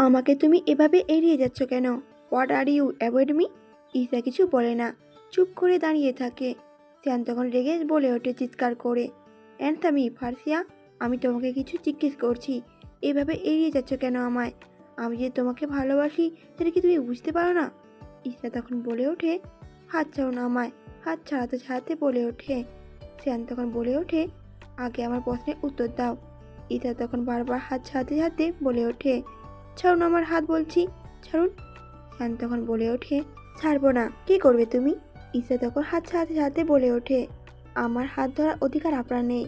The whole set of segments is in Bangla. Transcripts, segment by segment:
আমাকে তুমি এভাবে এড়িয়ে যাচ্ছ কেন? What are you avoid me? Isha কিছু বলে না, চুপ করে দাঁড়িয়ে থাকে। সিয়ান তখন রেগে বলে ওঠে চিৎকার করে, অ্যান্থামি ফার্সিয়া, আমি তোমাকে কিছু জিজ্ঞেস করছি, এভাবে এড়িয়ে যাচ্ছ কেন আমায়? আমি যে তোমাকে ভালোবাসি সেটা কি তুমি বুঝতে পারো না? ঈশা তখন বলে ওঠে, হাত ছাড়ো না আমায়। হাত ছাড়াতে ছাড়াতে বলে ওঠে। সিয়ান তখন বলে ওঠে, আগে আমার প্রশ্নের উত্তর দাও। ঈশা তখন বারবার হাত ছাড়াতে ছাড়াতে বলে ওঠে, ছাড়ুন আমার হাত বলছি, ছাড়ুন। শান তখন বলে ওঠে, ছাড়বো না। কি করবে তুমি? ঈশা তখন হাত ছাড়াতে ছাড়াতে বলে ওঠে, আমার হাত ধরার অধিকার আপনার নেই,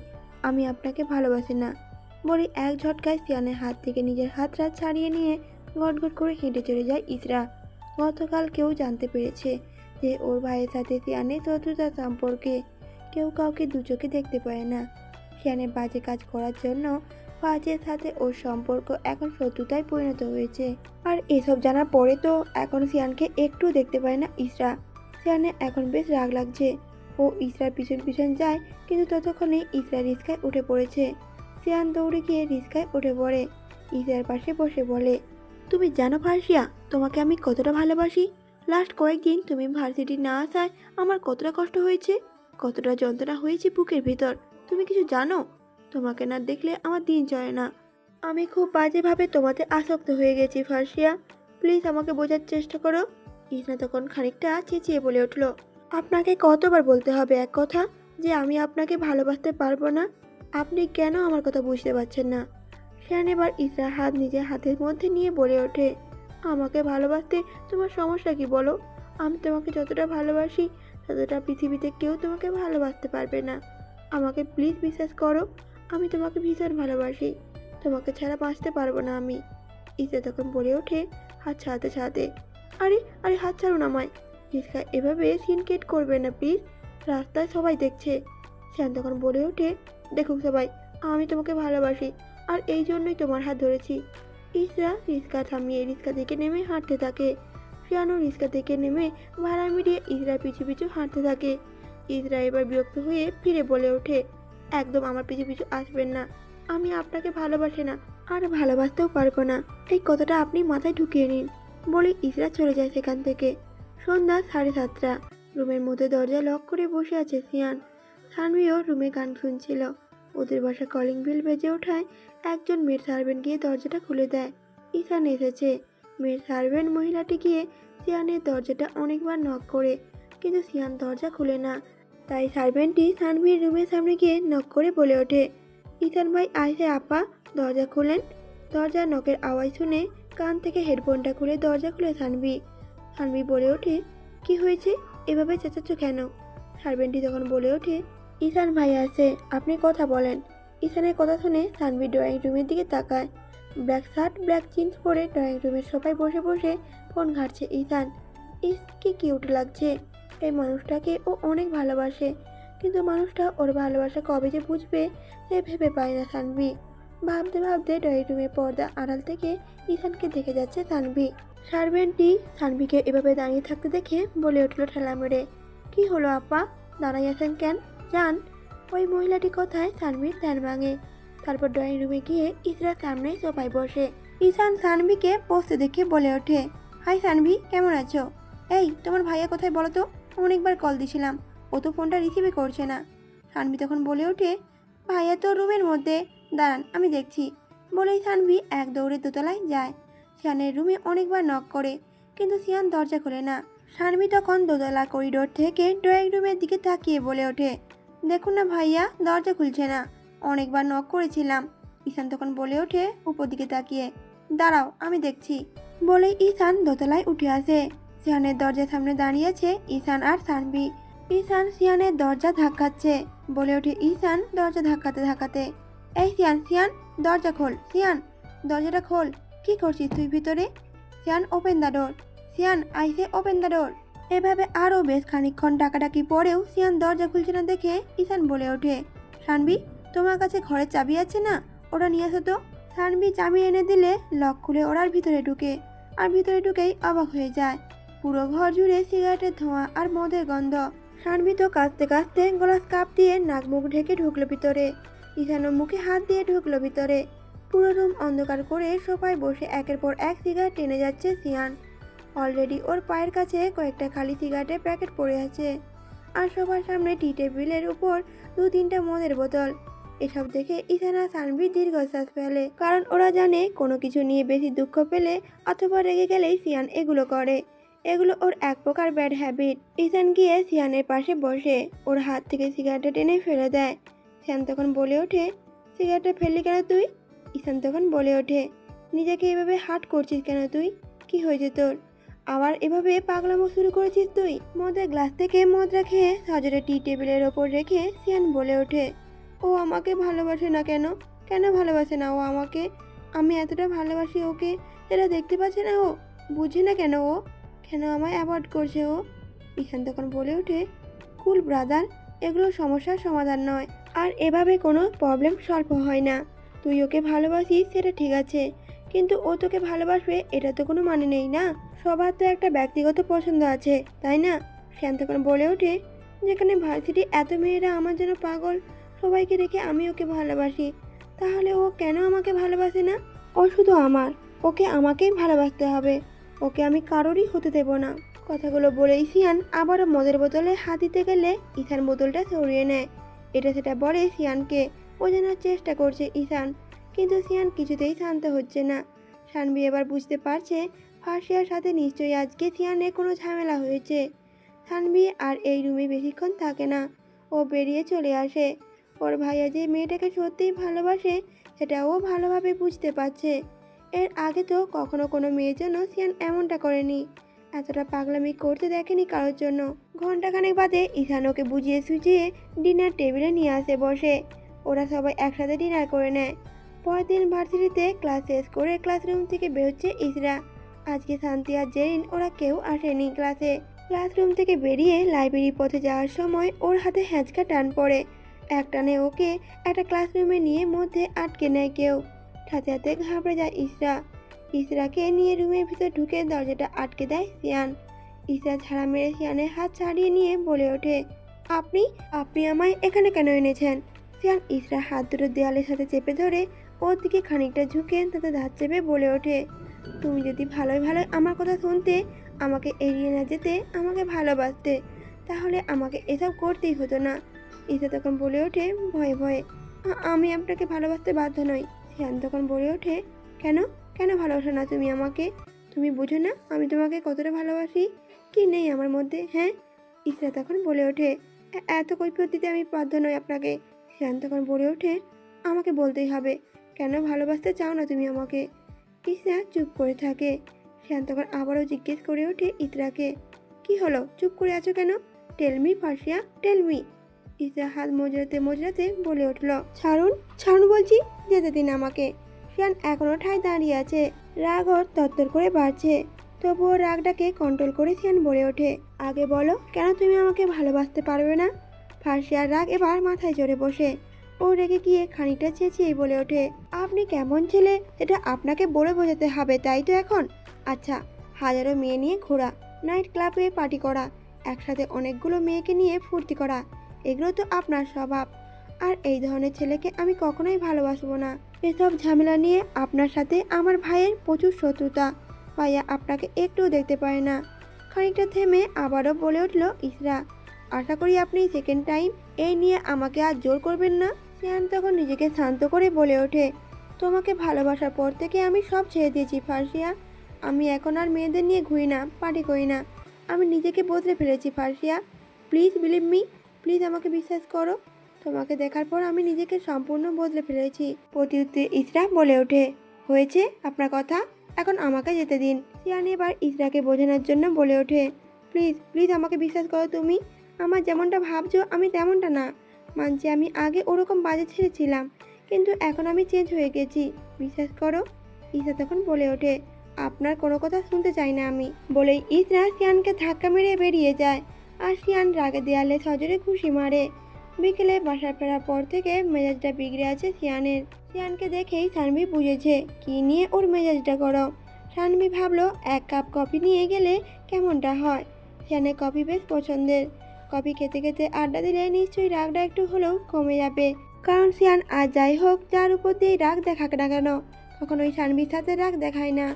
আমি আপনাকে ভালোবাসি না। বলে এক ঝটকায় সিয়ানের হাত থেকে নিজের হাতটা ছাড়িয়ে নিয়ে গটগট করে হেঁটে চলে যায় ইসরা। গতকাল কেউ জানতে পেরেছে যে ওর ভাইয়ের সাথে সিয়ানের শত্রুতার সম্পর্কে। কেউ কাউকে দু চোখে দেখতে পায় না। সিয়ানের বাজে কাজ করার জন্য ফাজের সাথে ওর সম্পর্ক এখন শত্রুতায় পরিণত হয়েছে। আর এসব জানার পরে তো এখন সিয়ানকে একটু দেখতে পায় না ইসরা। সিয়ানের এখন বেশ রাগ লাগছে। ও ইসরার পিছন পিছন যায়, কিন্তু ততক্ষণে ইসরা রিস্কায় উঠে পড়েছে। সিয়ান দৌড়ে গিয়ে রিস্কায় উঠে পড়ে। ইসরার পাশে বসে বলে, তুমি জানো ফার্সিয়া, তোমাকে আমি কতটা ভালোবাসি। লাস্ট কয়েকদিন তুমি ভার্সিটি না আসায় আমার কতটা কষ্ট হয়েছে, কতটা যন্ত্রণা হয়েছে বুকের ভিতর, তুমি কিছু জানো? তোমাকে না দেখলে আমার দিন চলে না। আমি খুব বাজেভাবে তোমাতে আসক্ত হয়ে গেছি ফার্সিয়া, প্লিজ আমাকে বোঝার চেষ্টা করো। ইসনা তখন খানিকটা চেঁচিয়ে বলে উঠল, আপনাকে কতবার বলতে হবে এক কথা, যে আমি আপনাকে ভালোবাসতে পারবো না? আপনি কেন আমার কথা বুঝতে পারছেন না? শ্যান এবার ইসরার হাত নিজের হাতের মধ্যে নিয়ে বলে ওঠে, আমাকে ভালোবাসতে তোমার সমস্যা কি বলো? আমি তোমাকে যতটা ভালোবাসি ততটা পৃথিবীতে কেউ তোমাকে ভালোবাসতে পারবে না। আমাকে প্লিজ বিশ্বাস করো, আমি তোমাকে ভীষণ ভালোবাসি, তোমাকে ছাড়া বাঁচতে পারবো না আমি। ইসরা তখন বলে ওঠে হাত ছাড়াতে ছাড়াতে, আরে আরে হাত ছাড়ুন আমায়। রিস্কা এভাবে সিনকেট করবে না প্লিজ, রাস্তায় সবাই দেখছে। শ্যান তখন বলে ওঠে, দেখুক সবাই, আমি তোমাকে ভালোবাসি, আর এই জন্যই তোমার হাত ধরেছি। ইসরা রিস্কা থামিয়ে রিস্কা থেকে নেমে হাঁটতে থাকে। শ্যানও রিস্কা থেকে নেমে ভাড়া মিটিয়ে ইসরার পিছু পিছু হাঁটতে থাকে। ইসরা এবার বিরক্ত হয়ে ফিরে বলে ওঠে, একদম আমার পিছু পিছু আসবেন না, আমি আপনাকে ভালোবাসি না, আর ভালোবাসতেও পারবো না, এই কথাটা আপনি মাথায় ঢুকিয়ে নিন। বলে ইসরা চলে যায় সেখান থেকে। সন্ধ্যা 7:30। রুমের মধ্যে দরজা লক করে বসে আছে সিয়ান। সানভিও রুমে গান শুনছিল। ওদের বাসা কলিং বেল বেজে ওঠায় একজন মেয়ের সার্ভেন্ট গিয়ে দরজাটা খুলে দেয়। ইসান এসেছে। মেয়ের সার্ভেন্ট মহিলাটি গিয়ে সিয়ানের দরজাটা অনেকবার নক করে, কিন্তু সিয়ান দরজা খুলে না। তাই সার্ভেন্টটি সানভির রুমের সামনে গিয়ে নক করে বলে ওঠে, ইসান ভাই আইসে আপা, দরজা খুলেন। দরজা নকের আওয়াজ শুনে কান থেকে হেডফোনটা খুলে দরজা খুলে সানভি। সানভি বলে ওঠে, কি হয়েছে, এভাবে চেঁচাচ্ছ কেন? সার্ভেন্টটি তখন বলে ওঠে, ইসান ভাই আছে, আপনি কথা বলেন। ইসানের কথা শুনে সানভি ড্রয়িং রুমের দিকে তাকায়। ব্ল্যাক শার্ট ব্ল্যাক জিন্স পরে ড্রয়িং রুমের সবাই বসে বসে ফোন ঘাঁটছে ইসান। ইস কি কিউট লাগছে, এই মানুষটাকে ও অনেক ভালোবাসে, কিন্তু মানুষটা ওর ভালোবাসা কবে যে বুঝবে সে ভেবে পায় না সানভি। ভাবতে ভাবতে ড্রয়িং রুমের পর্দা আড়াল থেকে ইসানকে দেখে যাচ্ছে সানভি। সার্ভেন্টটি সানভিকে এভাবে দাঁড়িয়ে থাকতে দেখে বলে উঠল ঠেলা মেরে, কি হলো আপা, দাঁড়াই আছেন কেন, যান। ওই মহিলাটি কথায় সানভির ধ্যান ভাঙে। তারপর ড্রয়িং রুমে গিয়ে ইসরার সামনে সোফায় বসে। ইসান সানভিকে বসতে দেখে বলে ওঠে, হাই সানভি, কেমন আছো? এই তোমার ভাইয়া কোথায় বলো তো, অনেকবার কল দিছিলাম, ও তো ফোনটা রিসিভই করছে না। সানভি তখন বলে ওঠে, ভাইয়া তো রুমের মধ্যে, দাঁড়ান আমি দেখছি। বলেই সানভি এক দৌড়ে দোতলায় যায়। সিয়ানের রুমে অনেকবার নক করে, কিন্তু সিয়ান দরজা খোলে না। সানভি তখন দোতলা করিডোর থেকে ড্রয়িং রুমের দিকে তাকিয়ে বলে ওঠে, দেখুন না ভাইয়া, দরজা খুলছে না, অনেকবার নক করেছিলাম। ঈশান তখন বলে ওঠে উপর দিকে তাকিয়ে, দাঁড়াও আমি দেখছি। বলেই ঈশান দোতলায় উঠে আসে। সিয়ানের দরজার সামনে দাঁড়িয়ে আছে ঈশান আর সানভি। ঈশান সিয়ানের দরজা ধাক্কাচ্ছে। বলে ওঠে ঈশান দরজা ধাক্কাতে ধাক্কাতে, এই সিয়ান, সিয়ান দরজা খোল, সিয়ান দরজাটা খোল, কি করছিস তুই ভিতরে? Sean open the door, Sean আইসে ওপেন দ্য ডোর। এভাবে আরও বেশ খানিকক্ষণ ডাকাডাকি পরেও সিয়ান দরজা খুলছে না দেখে ঈশান বলে ওঠে, সানভি তোমার কাছে ঘরের চাবি আছে না, ওরা নিয়ে আসো তো। সানভি চাবি এনে দিলে লক খুলে ওরার ভিতরে ঢুকে। আর ভিতরে ঢুকেই অবাক হয়ে যায়, পুরো ঘর জুড়ে সিগারেটের ধোঁয়া আর মদের গন্ধ। সানভি তো কাঁচতে কাঁচতে গ্লাস কাপ দিয়ে নাক মুখ ঢেকে ঢুকলো ভিতরে। ঈশানও মুখে হাত দিয়ে ঢুকলো ভিতরে। পুরো রুম অন্ধকার করে সোফায় বসে একের পর এক সিগারেট টেনে যাচ্ছে সিয়ান। অলরেডি ওর পায়ের কাছে কয়েকটা খালি সিগারেটের প্যাকেট পড়ে আছে, আর সোফার সামনে টি টেবিলের উপর 2-3টা মদের বোতল। এসব দেখে ঈশান আর সানভি দীর্ঘশ্বাস ফেলে, কারণ ওরা জানে কোনো কিছু নিয়ে বেশি দুঃখ পেলে অথবা রেগে গেলেই সিয়ান এগুলো করে। এগুলো ওর এক প্রকার ব্যাড হ্যাবিট। ঈশান গিয়ে সিয়ানের পাশে বসে ওর হাত থেকে সিগারেটটা টেনে ফেলে দেয়। সিয়ান তখন বলে ওঠে, সিগারেটটা ফেললি কেন তুই? ঈশান তখন বলে ওঠে, নিজেকে এভাবে হার্ট করছিস কেন তুই? কি হয়েছে তোর? আবার এভাবে পাগলামো শুরু করেছিস তুই? মদের গ্লাস থেকে মদ রেখে সজোরে টি টেবিলের ওপর রেখে সিয়ান বলে ওঠে, ও আমাকে ভালোবাসে না কেন? কেন ভালোবাসে না ও আমাকে? আমি এতটা ভালোবাসি ওকে, সেটা দেখতে পাচ্ছে না ও? বুঝে না কেন ও? কেন আমায় অ্যাভয়েড করছে ও? ঈশান তখন বলে ওঠে, কুল ব্রাদার, এগুলো সমস্যার সমাধান নয়, আর এভাবে কোনো প্রবলেম সলভ হয় না। তুই ওকে ভালোবাসিস সেটা ঠিক আছে, কিন্তু ও তোকে ভালোবাসবে এটা তো কোনো মানে নেই না। সবার তো একটা ব্যক্তিগত পছন্দ আছে, তাই না? শ্যান তখন বলে ওঠে, যেখানে ভার্সিটি এত মেয়েরা আমার জন্য পাগল, সবাইকে রেখে আমি ওকে ভালোবাসি, তাহলে ও কেন আমাকে ভালোবাসে না? ও শুধু আমার, ওকে আমাকেই ভালোবাসতে হবে, ওকে আমি কারোরই হতে দেব না। কথাগুলো বলেই সিয়ান আবারও মদের বোতলে হাত দিতে গেলে ঈশান বোতলটা সরিয়ে নেয়। এটা সেটা বলে সিয়ানকে বোঝানোর চেষ্টা করছে ঈশান, কিন্তু সিয়ান কিছুতেই শান্ত হচ্ছে না। সানভি এবার বুঝতে পারছে ফার্সিয়ার সাথে নিশ্চয়ই আজকে সিয়ানের কোনো ঝামেলা হয়েছে। সানভি আর এই রুমে বেশিক্ষণ থাকে না, ও বেরিয়ে চলে আসে। ওর ভাইয়া যে মেয়েটাকে সত্যিই ভালোবাসে সেটা ও ভালোভাবে বুঝতে পারছে। এর আগে তো কখনো কোনো মেয়ের জন্য সিয়ান এমনটা করেনি, এতটা পাগলামি করতে দেখেনি কারোর জন্য। ঘন্টাখানেক বাদে ঈশান ওকে বুঝিয়ে সুঝিয়ে ডিনার টেবিলে নিয়ে আসে বসে। ওরা সবাই একসাথে ডিনার করে নেয়। পরের দিন ভার্সিটিতে ক্লাস শেষ করে ক্লাসরুম থেকে বেরোচ্ছে ইসরা। আজকে শান্তি আর জেরিন ওরা কেউ আসেনি ক্লাসে। ক্লাসরুম থেকে বেরিয়ে লাইব্রেরির পথে যাওয়ার সময় ওর হাতে হ্যাঁচকা টান পড়ে। একটানে ওকে একটা ক্লাসরুমে নিয়ে মধ্যে আটকে নেয় কেউ। সাথে সাথে ঘাবড়ে যায় ইসরা। ইসরাকে নিয়ে রুমের ভিতর ঢুকে দরজাটা আটকে দেয় সিয়ান। ইসরা ঝাড়া মেরে সিয়ানের হাত ছাড়িয়ে নিয়ে বলে ওঠে, আপনি আপনি আমায় এখানে কেন এনেছেন? সিয়ান ইসরা হাত দুটো দেয়ালের সাথে চেপে ধরে ওর দিকে খানিকটা ঝুঁকে তাতে দাঁত চেপে বলে ওঠে, তুমি যদি ভালোই ভালোই আমার কথা শুনতে, আমাকে এড়িয়ে না যেতে, আমাকে ভালোবাসতে, তাহলে আমাকে এসব করতেই হতো না। ইসরা তখন বলে ওঠে ভয়ে ভয়ে, আমি আপনাকে ভালোবাসতে বাধ্য নই। সিয়ান তখন বলে ওঠে, কেন কেন ভালোবাসো না তুমি আমাকে? তুমি বুঝো না আমি তোমাকে কতটা ভালোবাসি? কি নেই আমার মধ্যে, হ্যাঁ? ইসরা তখন বলে ওঠে, এত কৈফিয়ত দিতে আমি বাধ্য নই আপনাকে। সিয়ান তখন বলে ওঠে, আমাকে বলতেই হবে, কেন ভালোবাসতে চাও না তুমি আমাকে? ইসরা চুপ করে থাকে। সিয়ান তখন আবারও জিজ্ঞেস করে ওঠে ইসরাকে, কি হলো, চুপ করে আছো কেন? Tell me ফার্সিয়া, tell me. ইসরা হাত মজরাতে মজরাতে বলে উঠল, ছাড়ুন ছাড়ুন বলছি, যেতে দিন আমাকে। সিয়ান এখনো ঠায় দাঁড়িয়ে আছে, রাগ ওর তরতর করে বাড়ছে। তবুও রাগটাকে কন্ট্রোল করে সিয়ান বলে ওঠে, আগে বলো কেন তুমি আমাকে ভালোবাসতে পারবে না? ফার্সিয়ার রাগ এবার মাথায় চড়ে বসে। ও রেগে গিয়ে খানিকটা চেঁচিয়ে বলে ওঠে, আপনি কেমন ছেলে এটা আপনাকে বলে বোঝাতে হবে তাই তো এখন? আচ্ছা, হাজারো মেয়ে নিয়ে ঘোরা, নাইট ক্লাবে পার্টি করা, একসাথে অনেকগুলো মেয়েকে নিয়ে ফুর্তি করা, এগুলো তো আপনার স্বভাব। আর এই ধরনের ছেলেকে আমি কখনোই ভালোবাসবো না। এসব ঝামেলা নিয়ে আপনার সাথে আমার ভাইয়ের প্রচুর শত্রুতা, ভাইয়া আপনাকে একটুও দেখতে পারে না। খানিকটা থেমে আবারও বলে উঠল ইসরা, আশা করি আপনি সেকেন্ড টাইম এই নিয়ে আমাকে আর জোর করবেন না। সিয়ান তখন নিজেকে শান্ত করে বলে ওঠে, তোমাকে ভালোবাসার পর থেকে আমি সব ছেড়ে দিয়েছি ফার্সিয়া। আমি এখন আর মেয়েদের নিয়ে ঘুরি না, পার্টি করি না। আমি নিজেকে বদলে ফেলেছি ফার্সিয়া। প্লিজ বিলিভ মি, প্লিজ আমাকে বিশ্বাস করো। তোমাকে দেখার পর আমি নিজেকে সম্পূর্ণ বদলে ফেলেছি। প্রত্যুত্তরে ইসরা বলে ওঠে, হয়েছে আপনার কথা, এখন আমাকে যেতে দিন। সিয়ান এবার ইসরাকে বোঝানোর জন্য বলে ওঠে, প্লিজ প্লিজ আমাকে বিশ্বাস করো তুমি। আমার যেমনটা ভাবছো আমি তেমনটা না। মানছি আমি আগে ওরকম বাজে ছেড়েছিলাম, কিন্তু এখন আমি চেঞ্জ হয়ে গেছি, বিশ্বাস করো। ইসরা তখন বলে ওঠে, আপনার কোনো কথা শুনতে চাই না আমি। বলেই ইসরা সিয়ানকে ধাক্কা মেরে বেরিয়ে যায়, আর সিয়ান রাগে দেয়ালে সজোরে ঘুষি মারে। বিকেলে বাসা ফেরার পর থেকে মেজাজটা বিগড়ে আছে সিয়ানের। সিয়ানকে দেখেই সানভি বুঝেছে কি নিয়ে ওর মেজাজটা গরম। সানভি ভাবলো এক কাপ কফি নিয়ে গেলে কেমনটা হয়। সিয়ানের কফি বেশ পছন্দের। কফি খেতে খেতে আড্ডা দিলে নিশ্চয়ই রাগটা একটু হলেও কমে যাবে। কারণ সিয়ান আর যাই হোক যার উপর দিয়ে রাগ দেখাক না কেন কখনোই সানভির সাথে রাগ দেখায় না।